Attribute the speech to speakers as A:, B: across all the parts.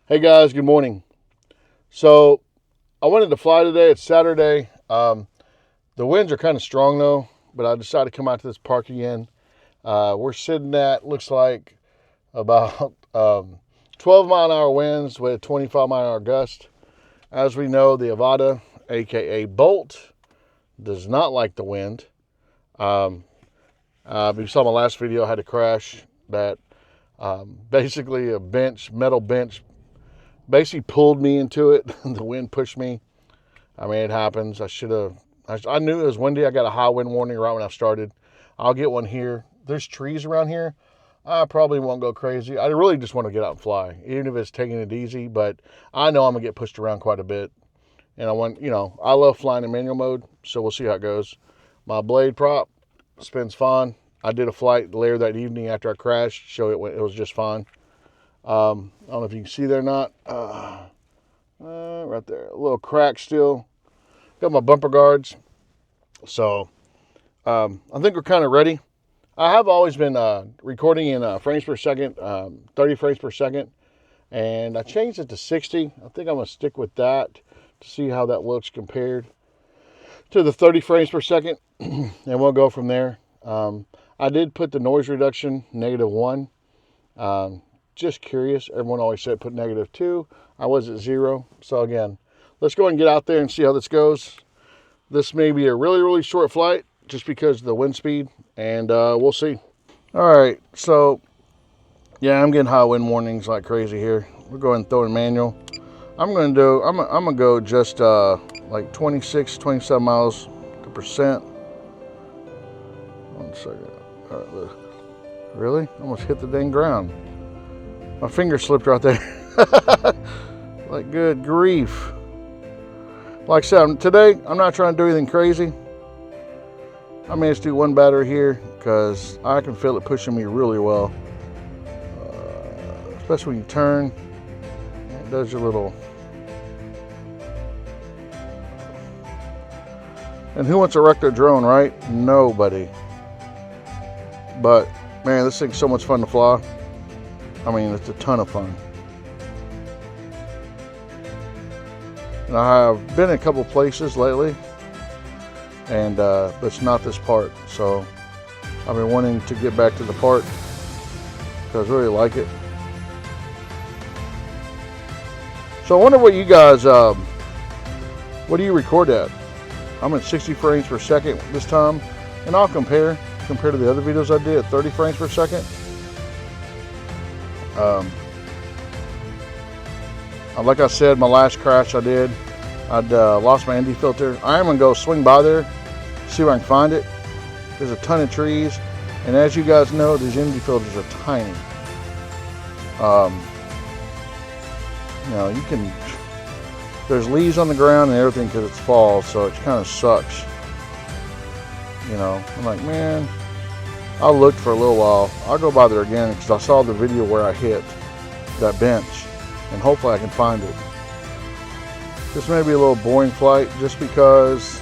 A: Hey guys, good morning. So I wanted to fly today. It's Saturday. The winds are kind of strong though, but I decided to come out to this park again. We're sitting at looks like about 12 mile an hour winds with 25 mile an hour gust. As we know, the Avata, aka Bolt, does not like the wind. If you saw my last video, I had a crash that basically a metal bench, basically pulled me into it. The wind pushed me. I mean, it happens. I knew it was windy. I got a high wind warning right when I started. I'll get one here. There's trees around here. I probably won't go crazy. I really just want to get out and fly, even if it's taking it easy. But I know I'm going to get pushed around quite a bit. And I love flying in manual mode, so we'll see how it goes. My blade prop spins fine. I did a flight later that evening after I crashed, so it was just fine. I don't know if you can see there or not. Right there, a little crack still. Got my bumper guards. So I think we're kind of ready. I have always been recording in frames per second, 30 frames per second. And I changed it to 60. I think I'm going to stick with that to see how that looks compared to the 30 frames per second. And we'll go from there. I did put the noise reduction -1. Just curious. Everyone always said put -2. I was at 0. So again, let's go and get out there and see how this goes. This may be a really, really short flight just because of the wind speed, and we'll see. All right, so yeah, I'm getting high wind warnings like crazy here. We're going to throw in manual. I'm gonna go just like 26, 27 miles to percent. 1 second. All right, look. Really? Almost hit the dang ground. My finger slipped right there. Like, good grief. Like I said, today, I'm not trying to do anything crazy. I may just do one battery here because I can feel it pushing me really well. Especially when you turn. It does your little... And who wants to wreck their drone, right? Nobody. But, man, this thing's so much fun to fly. I mean, it's a ton of fun. And I have been in a couple places lately, and but it's not this park. So I've been wanting to get back to the park because I really like it. So I wonder what you guys, what do you record at? I'm at 60 frames per second this time, and I'll compare to the other videos I did at 30 frames per second. Like I said, my last crash I'd lost my ND filter. I am gonna go swing by there, see if I can find it. There's a ton of trees, and as you guys know, these ND filters are tiny. There's leaves on the ground and everything because it's fall, so it kind of sucks. I'm like, man, I looked for a little while. I'll go by there again because I saw the video where I hit that bench, and hopefully I can find it. This may be a little boring flight just because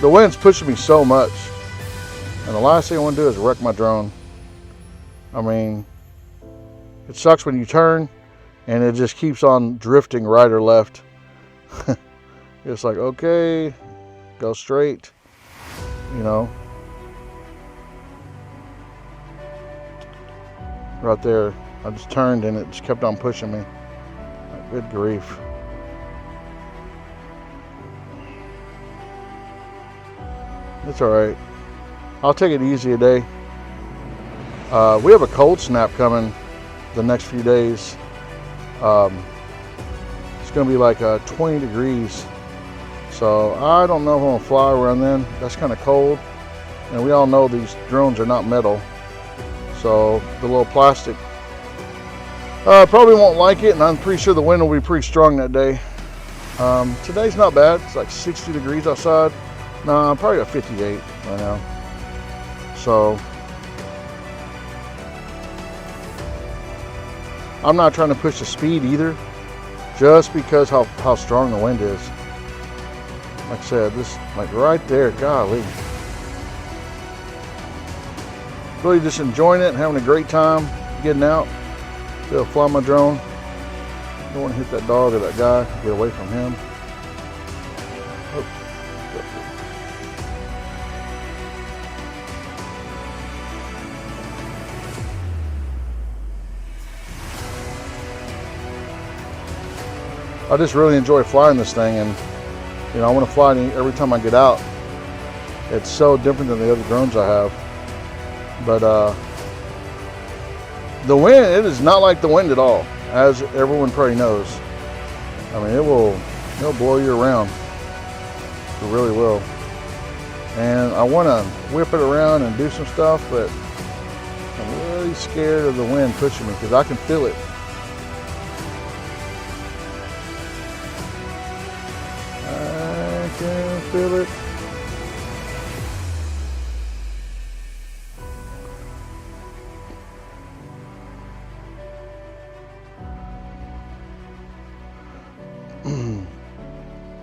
A: the wind's pushing me so much, and the last thing I want to do is wreck my drone. I mean, it sucks when you turn and it just keeps on drifting right or left. It's like, okay, go straight, right there. I just turned and it just kept on pushing me. Good grief. It's all right. I'll take it easy today. We have a cold snap coming the next few days. It's going to be like 20 degrees. So I don't know if I'm going to fly around then. That's kind of cold. And we all know these drones are not metal. So the little plastic probably won't like it, and I'm pretty sure the wind will be pretty strong that day. Today's not bad. It's like 60 degrees outside. No, I'm probably at 58 right now. So I'm not trying to push the speed either, just because how strong the wind is. Like I said, this, like right there, golly. Really just enjoying it and having a great time getting out. Still fly my drone. Don't want to hit that dog or that guy. Get away from him. Oh. I just really enjoy flying this thing, and you know, I want to fly it every time I get out. It's so different than the other drones I have. But the wind, it is not like the wind at all, as everyone probably knows. I mean, it'll blow you around. It really will. And I want to whip it around and do some stuff, but I'm really scared of the wind pushing me because I can feel it. I can feel it.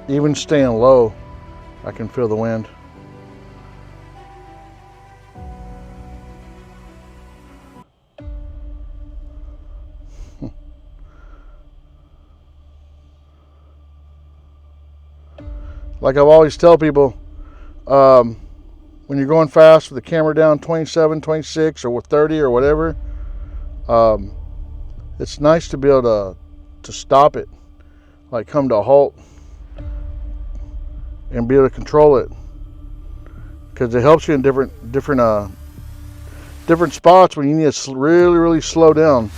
A: Even staying low, I can feel the wind. Like I've always tell people, when you're going fast with the camera down 27, 26, or 30 or whatever, it's nice to be able to stop it, like come to a halt, and be able to control it, because it helps you in different spots when you need to really slow down.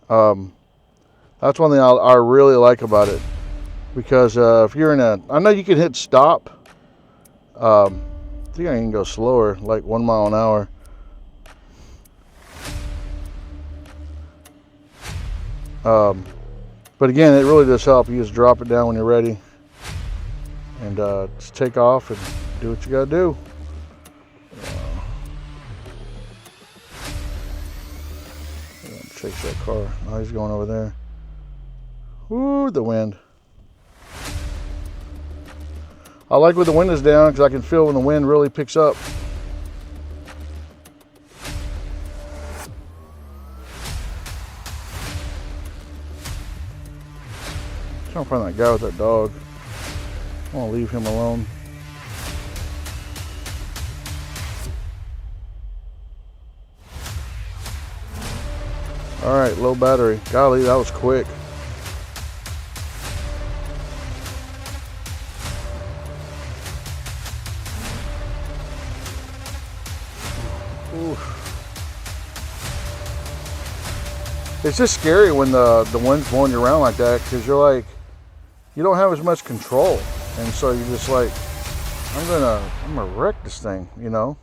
A: That's one thing I really like about it, because if you're in I know you can hit stop. I think I can go slower, like 1 mile an hour. But again, it really does help. You just drop it down when you're ready, and just take off and do what you gotta do. Chase that car. Oh, he's going over there. Ooh, the wind. I like when the wind is down because I can feel when the wind really picks up. I'm trying to find that guy with that dog. I want to leave him alone. All right, low battery. Golly, that was quick. Oof. It's just scary when the wind's blowing you around like that, because you're like, you don't have as much control, and so you're just like, I'm gonna wreck this thing, you know.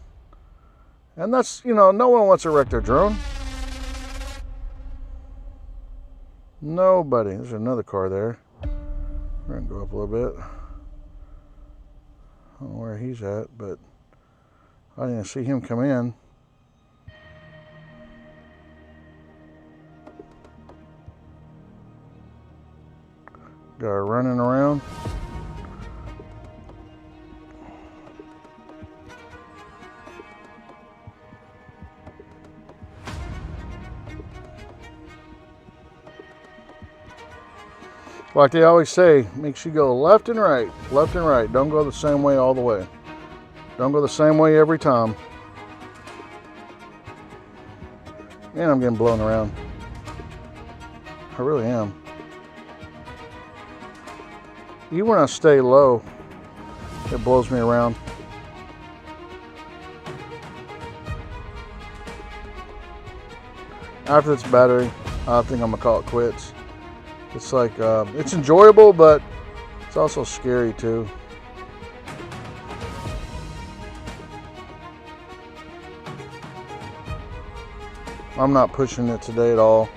A: And that's, you know, no one wants to wreck their drone. Nobody. There's another car there. We're gonna go up a little bit. I don't know where he's at, but I didn't see him come in. Got her running around. Like they always say, make sure you go left and right, left and right. Don't go the same way all the way. Don't go the same way every time. And I'm getting blown around. I really am. Even when I stay low, it blows me around. After this battery, I think I'm gonna call it quits. It's like, it's enjoyable, but it's also scary too. I'm not pushing it today at all.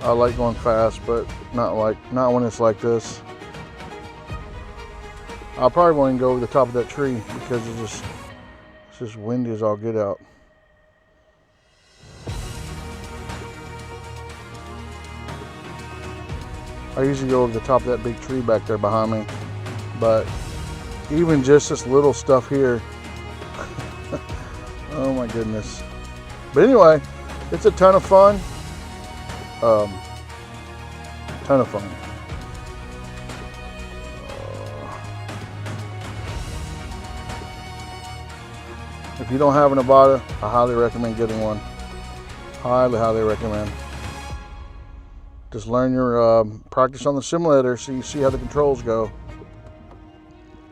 A: I like going fast, but not when it's like this. I probably won't even go over the top of that tree because it's just windy as all get out. I usually go over the top of that big tree back there behind me, but even just this little stuff here, oh my goodness. But anyway, it's a ton of fun. Um, ton of fun. If you don't have an Avata, I highly recommend getting one. Highly recommend. Just learn your practice on the simulator so you see how the controls go.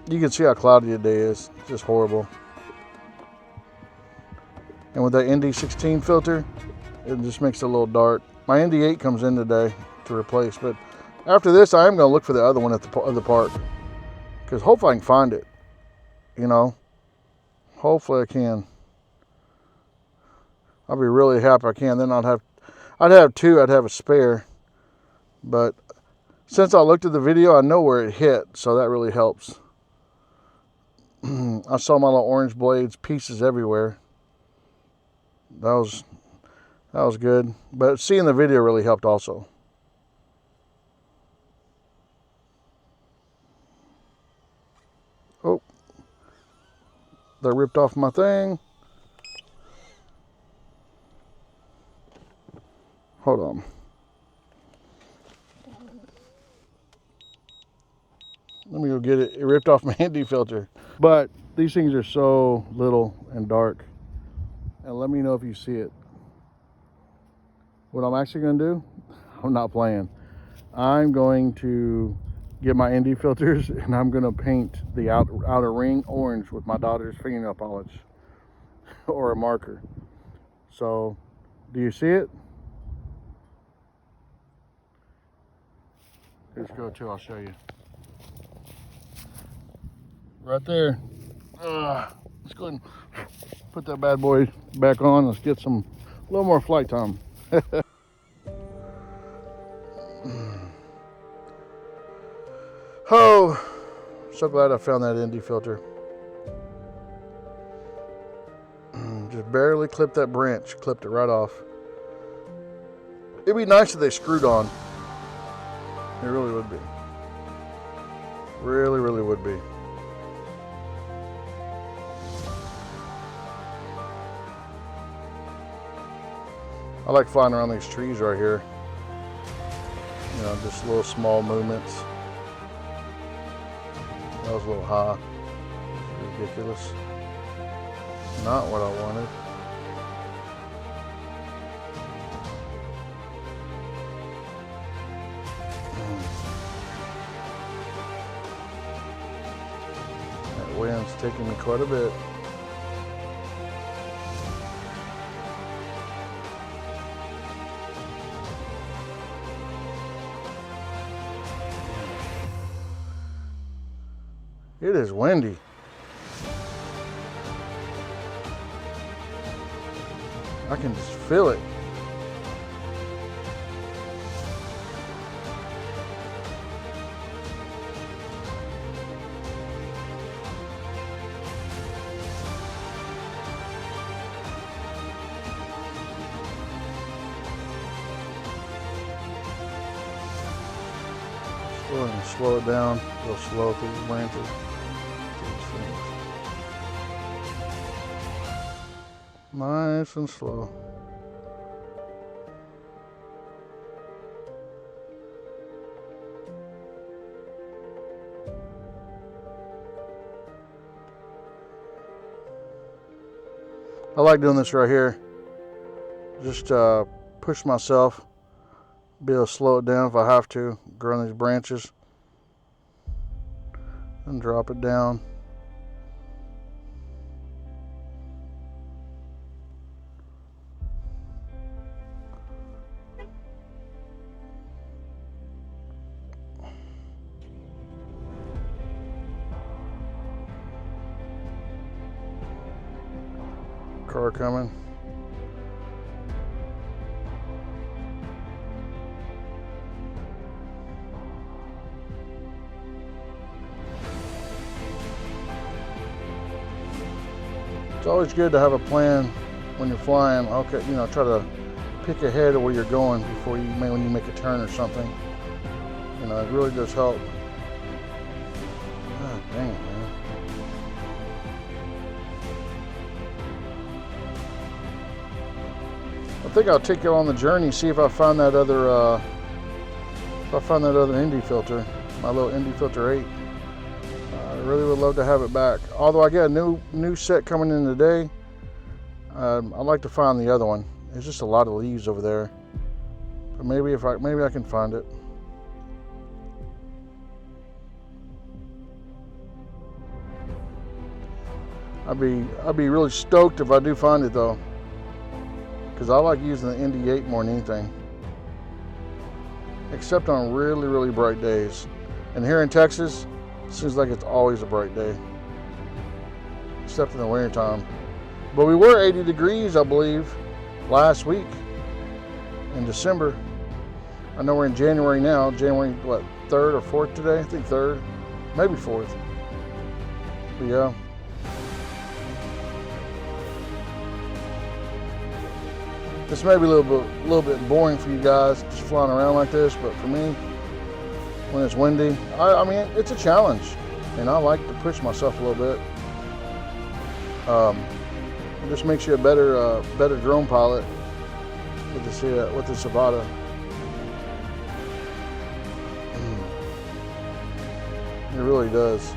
A: You can see how cloudy the day is. It's just horrible. And with that ND16 filter, it just makes it a little dark. My ND8 comes in today to replace, but after this, I am going to look for the other one at the park, because hopefully I can find it. You know, hopefully I can. I'll be really happy I can. Then I'd have two. I'd have a spare. But since I looked at the video, I know where it hit, so that really helps. I saw my little orange blades pieces everywhere. That was good. But seeing the video really helped also. Oh, they ripped off my thing. Hold on. Let me go get it. It ripped off my ND filter. But these things are so little and dark. And let me know if you see it. What I'm actually going to do, I'm not playing. I'm going to get my ND filters and I'm going to paint the outer ring orange with my daughter's fingernail polish or a marker. So, do you see it? Here's go to, I'll show you. Right there. Let's go ahead and put that bad boy back on. Let's get a little more flight time. Oh, so glad I found that ND filter. Just barely clipped that branch, clipped it right off. It'd be nice if they screwed on. It really would be. Really would be. I like flying around these trees right here. You know, just little small movements. That was a little high. Ridiculous. Not what I wanted. That wind's taking me quite a bit. It is windy. I can just feel it. Go ahead and slow it down. Go slow through the branches. Nice and slow. I like doing this right here. Just push myself, be able to slow it down if I have to, grow these branches, and drop it down. Car coming. It's always good to have a plan when you're flying. Okay, you know, try to pick ahead of where you're going before when you make a turn or something. You know, it really does help. God dang it, man. I think I'll take you on the journey, see if I find that other Indy filter, my little Indy filter 8. I really would love to have it back. Although I got a new set coming in today. I'd like to find the other one. There's just a lot of leaves over there. But maybe I can find it. I'd be really stoked if I do find it though, because I like using the Indy 8 more than anything, except on really, really bright days. And here in Texas, it seems like it's always a bright day, except in the winter time. But we were 80 degrees, I believe, last week in December. I know we're in January now. January, what, 3rd or 4th today? I think 3rd, maybe 4th. But yeah. This may be a little bit boring for you guys, just flying around like this, but for me, when it's windy, I mean, it's a challenge, and I like to push myself a little bit. It just makes you a better drone pilot with this Avata. It really does.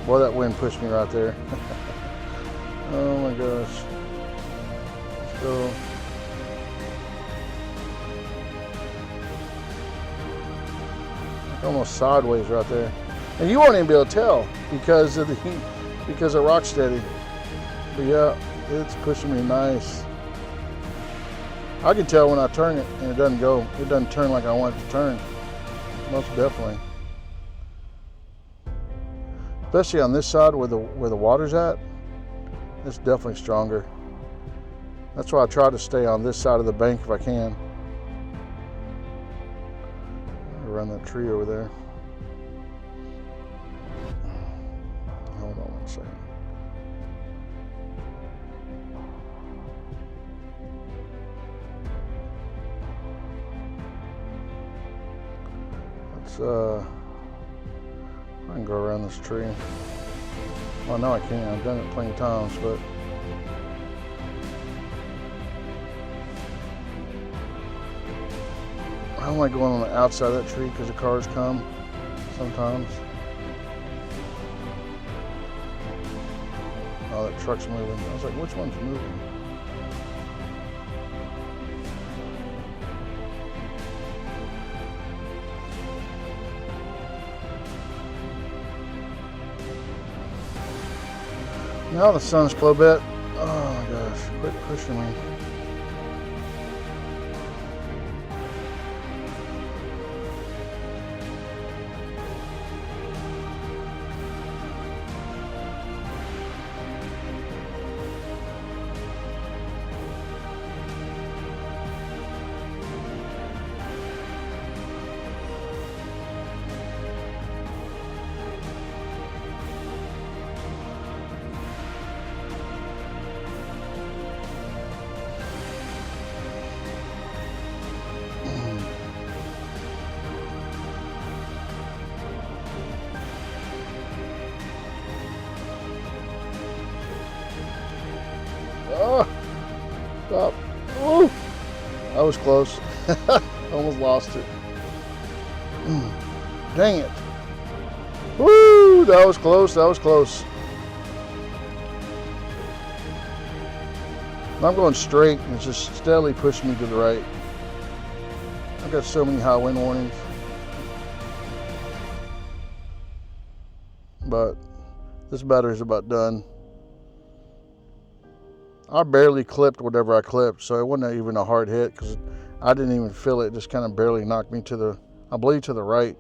A: Boy, that wind pushed me right there. Oh my gosh. So, almost sideways right there, and you won't even be able to tell because of the heat, because of Rocksteady. But yeah, it's pushing me nice. I can tell when I turn it and it doesn't go. It doesn't turn like I want it to turn. Most definitely. Especially on this side where the water's at, it's definitely stronger. That's why I try to stay on this side of the bank if I can. Around that tree over there. Hold on one second. I can go around this tree. Well, no, I can't. I've done it plenty of times, but I don't like going on the outside of that tree because the cars come sometimes. Oh, that truck's moving. I was like, which one's moving? Now the sun's a little bit. Oh my gosh, quit pushing me. Oh, stop. Ooh, that was close. Almost lost it. Dang it. Woo, that was close. That was close. I'm going straight and it's just steadily pushing me to the right. I've got so many high wind warnings. But this battery's about done. I barely clipped whatever I clipped, so it wasn't even a hard hit because I didn't even feel it. It just kind of barely knocked me to the, I believe, to the right.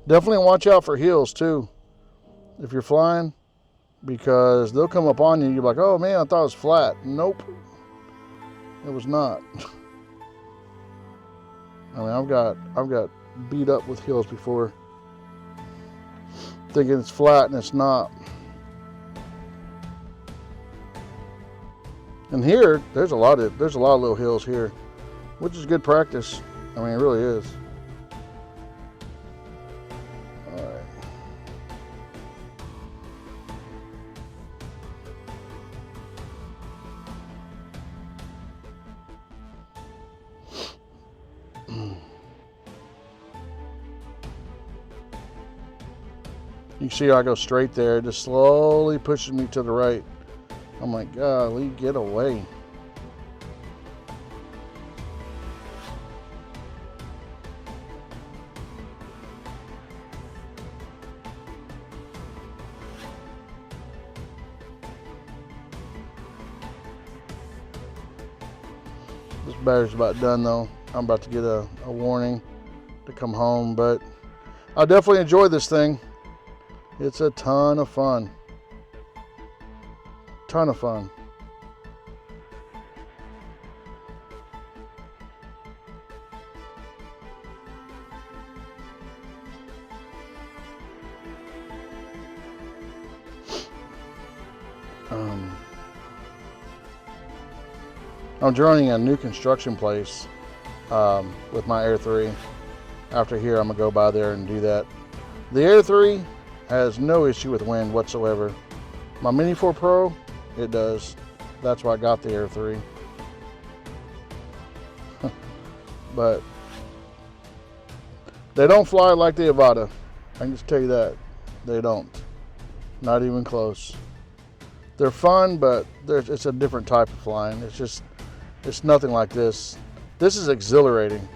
A: Definitely watch out for hills too if you're flying, because they'll come up on you. You're like, oh man, I thought it was flat. Nope. It was not. I mean, I've got beat up with hills before, thinking it's flat and it's not. And here, there's a lot of little hills here. which is good practice. I mean, it really is. All right. You can see how I go straight there. It just slowly pushes me to the right. I'm like, golly, get away. This battery's about done though. I'm about to get a warning to come home, but I definitely enjoy this thing. It's a ton of fun. Ton of fun. I'm joining a new construction place with my Air 3. After here, I'm gonna go by there and do that. The Air 3 has no issue with wind whatsoever. My Mini 4 Pro, it does. That's why I got the Air 3. But they don't fly like the Avata. I can just tell you that. They don't. Not even close. They're fun, but it's a different type of flying. It's nothing like this. This is exhilarating.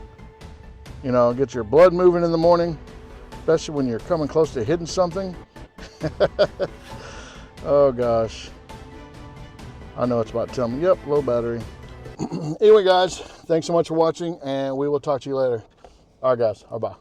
A: You know, get your blood moving in the morning, especially when you're coming close to hitting something. Oh gosh. I know it's about to tell me, yep, low battery. Anyway, guys, thanks so much for watching, and we will talk to you later. All right, guys, bye-bye.